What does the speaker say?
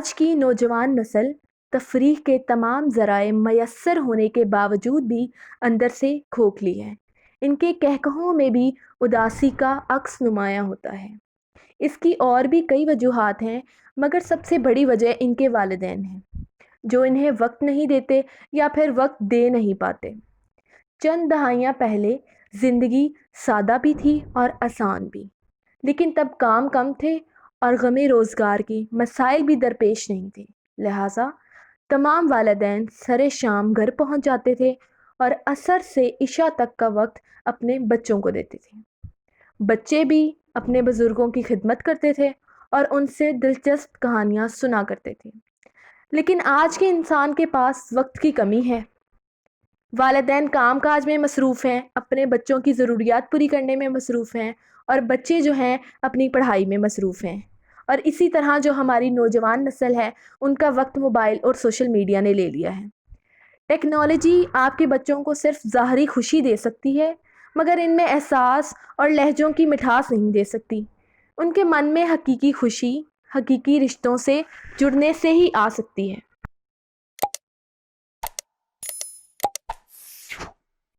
آج کی نوجوان نسل تفریح کے تمام ذرائع میسر ہونے کے باوجود بھی اندر سے کھوکھلی ہے۔ ان کے کہکہوں میں بھی اداسی کا عکس نمایاں ہوتا ہے۔ اس کی اور بھی کئی وجوہات ہیں، مگر سب سے بڑی وجہ ان کے والدین ہیں، جو انہیں وقت نہیں دیتے یا پھر وقت دے نہیں پاتے۔ چند دہائیاں پہلے زندگی سادہ بھی تھی اور آسان بھی، لیکن تب کام کم تھے اور غم روزگار کی مسائل بھی درپیش نہیں تھے، لہٰذا تمام والدین سر شام گھر پہنچ جاتے تھے اور عصر سے عشاء تک کا وقت اپنے بچوں کو دیتے تھے۔ بچے بھی اپنے بزرگوں کی خدمت کرتے تھے اور ان سے دلچسپ کہانیاں سنا کرتے تھے۔ لیکن آج کے انسان کے پاس وقت کی کمی ہے۔ والدین کام کاج میں مصروف ہیں، اپنے بچوں کی ضروریات پوری کرنے میں مصروف ہیں، اور بچے جو ہیں اپنی پڑھائی میں مصروف ہیں۔ اور اسی طرح جو ہماری نوجوان نسل ہے، ان کا وقت موبائل اور سوشل میڈیا نے لے لیا ہے۔ ٹیکنالوجی آپ کے بچوں کو صرف ظاہری خوشی دے سکتی ہے، مگر ان میں احساس اور لہجوں کی مٹھاس نہیں دے سکتی۔ ان کے من میں حقیقی خوشی حقیقی رشتوں سے جڑنے سے ہی آ سکتی ہے۔